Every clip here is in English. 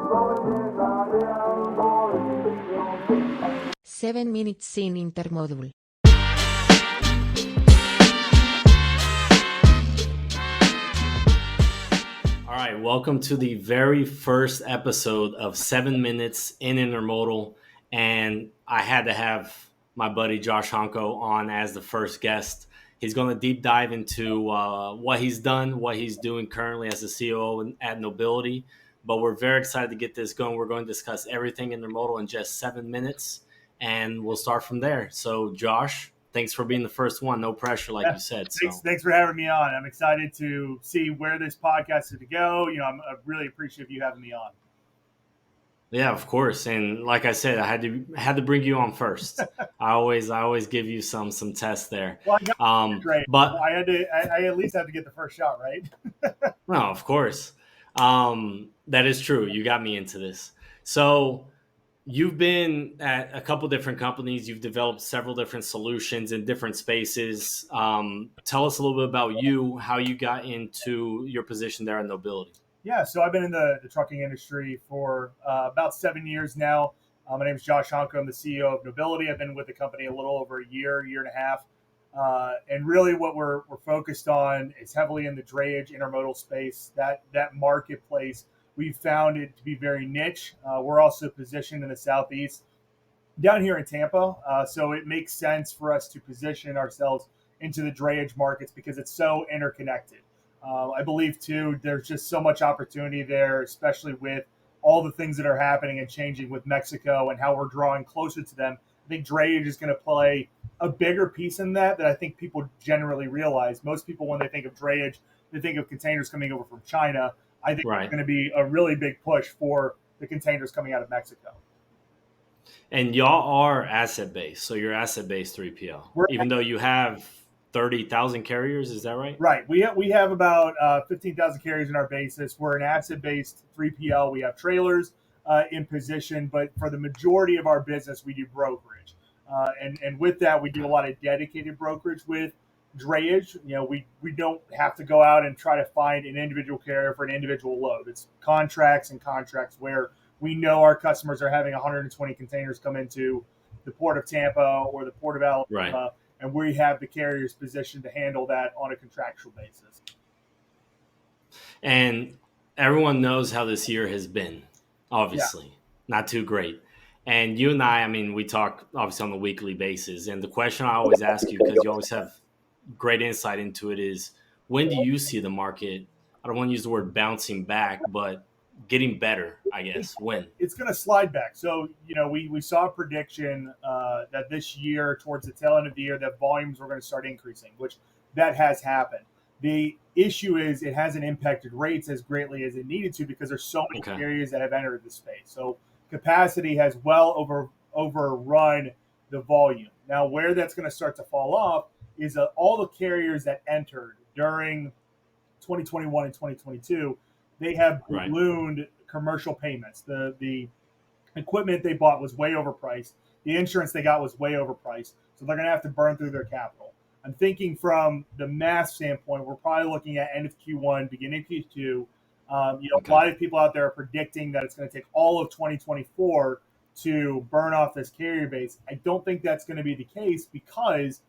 7 minutes in Intermodal. All right, welcome to the very first episode of 7 Minutes in Intermodal. And I had to have my buddy Josh Jongko on as the first guest. He's going to deep dive into what he's done, what he's doing currently as the CEO at Nobility. But we're very excited to get this going. We're going to discuss everything Intermodal in just 7 minutes, and we'll start from there. So, Josh, thanks for being the first one. No pressure, like you said. Thanks for having me on. I'm excited to see where this podcast is to go. I'm really appreciative of you having me on. Yeah, of course. And like I said, I had to bring you on first. I always give you some tests there. Well, I got great. But I at least had to get the first shot, right? no, of course. That is true. You got me into this. So you've been at a couple different companies. You've developed several different solutions in different spaces. Tell us a little bit about you, how you got into your position there at Nobility. Yeah, so I've been in the trucking industry for about 7 years now. My name is Josh Jongko. I'm the CEO of Nobility. I've been with the company a little over a year and a half. And really what we're focused on is heavily in the drayage intermodal space, that marketplace. We've found it to be very niche. We're also positioned in the Southeast down here in Tampa. So it makes sense for us to position ourselves into the drayage markets because it's so interconnected. I believe, too, there's just so much opportunity there, especially with all the things that are happening and changing with Mexico and how we're drawing closer to them. I think drayage is going to play a bigger piece in that I think people generally realize. Most people, when they think of drayage, they think of containers coming over from China. I think It's going to be a really big push for the containers coming out of Mexico. And y'all are asset-based, so you're asset-based 3PL, even though you have 30,000 carriers, is that right? Right. We have about 15,000 carriers in our basis. We're an asset-based 3PL. We have trailers in position, but for the majority of our business, we do brokerage. And with that, we do a lot of dedicated brokerage with drayage. We don't have to go out and try to find an individual carrier for an individual load. It's contracts where we know our customers are having 120 containers come into the port of Tampa or the port of Alabama. Right. And we have the carriers positioned to handle that on a contractual basis. And everyone knows how this year has been, obviously. Not too great. And you and I mean, we talk obviously on a weekly basis. And the question I always ask you, because you always have great insight into it, is when do you see the market, I don't want to use the word bouncing back, but getting better, I guess. When? It's going to slide back. So, we saw a prediction that this year, towards the tail end of the year, that volumes were going to start increasing, which that has happened. The issue is it hasn't impacted rates as greatly as it needed to because there's so many carriers that have entered the space. So capacity has overrun the volume. Now, where that's going to start to fall off is all the carriers that entered during 2021 and 2022, they have ballooned commercial payments. The equipment they bought was way overpriced. The insurance they got was way overpriced. So they're going to have to burn through their capital. I'm thinking from the math standpoint, we're probably looking at end of Q1, beginning of Q2. A lot of people out there are predicting that it's going to take all of 2024 to burn off this carrier base. I don't think that's going to be the case because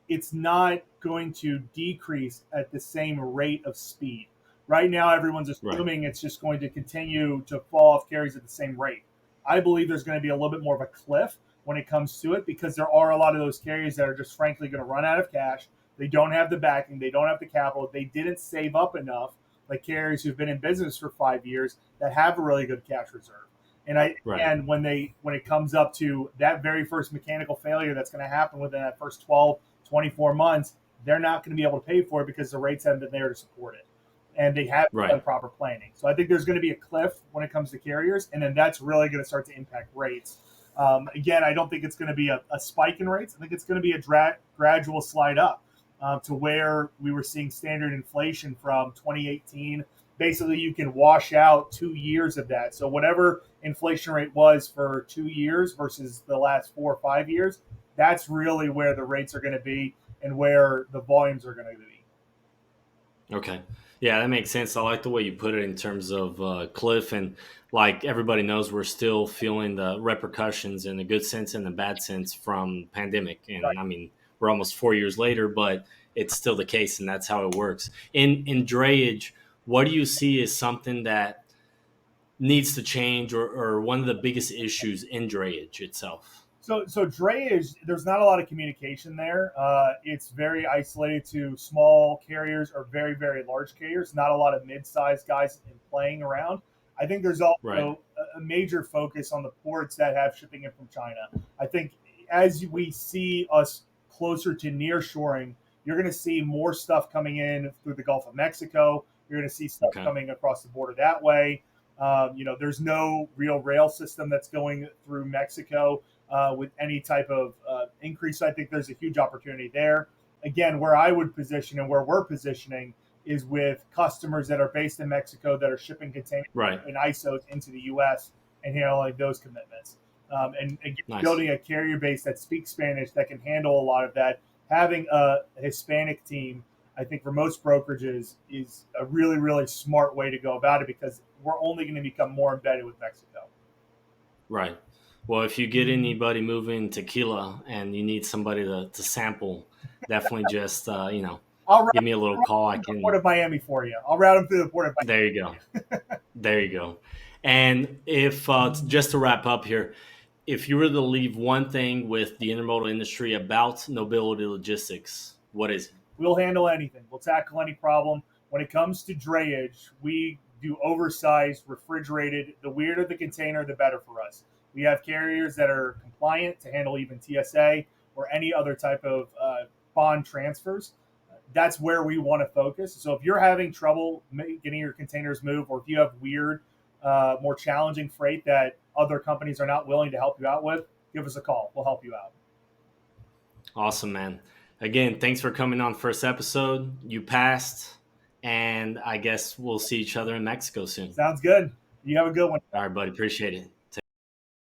it's not going to decrease at the same rate of speed. Right now, everyone's assuming it's just going to continue to fall off carries at the same rate. I believe there's going to be a little bit more of a cliff when it comes to it because there are a lot of those carriers that are just frankly going to run out of cash. They don't have the backing. They don't have the capital. They didn't save up enough, like carriers who've been in business for 5 years that have a really good cash reserve. And when it comes up to that very first mechanical failure that's going to happen within that first 12, 24 months, they're not going to be able to pay for it because the rates haven't been there to support it. And they haven't done proper planning. So I think there's going to be a cliff when it comes to carriers, and then that's really going to start to impact rates. Again, I don't think it's going to be a spike in rates. I think it's going to be a gradual slide up to where we were seeing standard inflation from 2018. Basically, you can wash out 2 years of that. So whatever inflation rate was for 2 years versus the last 4 or 5 years, that's really where the rates are going to be and where the volumes are going to be. Okay. Yeah, that makes sense. I like the way you put it in terms of Cliff, and like everybody knows, we're still feeling the repercussions in the good sense and the bad sense from pandemic. And I mean, we're almost 4 years later, but it's still the case, and that's how it works. In drayage, what do you see as something that needs to change, or one of the biggest issues in drayage itself? So drayage, there's not a lot of communication there. It's very isolated to small carriers or very, very large carriers. Not a lot of mid-sized guys playing around. I think there's Right. also a major focus on the ports that have shipping in from China. I think as we see us closer to nearshoring, you're going to see more stuff coming in through the Gulf of Mexico. You're going to see stuff Okay. coming across the border that way. There's no real rail system that's going through Mexico with any type of increase. So I think there's a huge opportunity there. Again, where I would position and where we're positioning is with customers that are based in Mexico that are shipping containers Right. and ISOs into the U.S. and handling those commitments. And again, Nice. building a carrier base that speaks Spanish that can handle a lot of that. Having a Hispanic team, I think for most brokerages is a really, really smart way to go about it because we're only going to become more embedded with Mexico. Right. Well, if you get anybody moving tequila and you need somebody to sample, definitely just I'll route give me a little call. I through the port can. of Miami for you. I'll route them through the port of There you go. There you go. And if just to wrap up here, if you were to leave one thing with the intermodal industry about Nobility Logistics, what is it? We'll handle anything. We'll tackle any problem. When it comes to drayage, we do oversized, refrigerated. The weirder the container, the better for us. We have carriers that are compliant to handle even TSA or any other type of bond transfers. That's where we want to focus. So if you're having trouble getting your containers moved, or if you have weird, more challenging freight that other companies are not willing to help you out with, give us a call. We'll help you out. Awesome, man. Again, thanks for coming on first episode. You passed, and I guess we'll see each other in Mexico soon. Sounds good. You have a good one. All right, buddy. Appreciate it.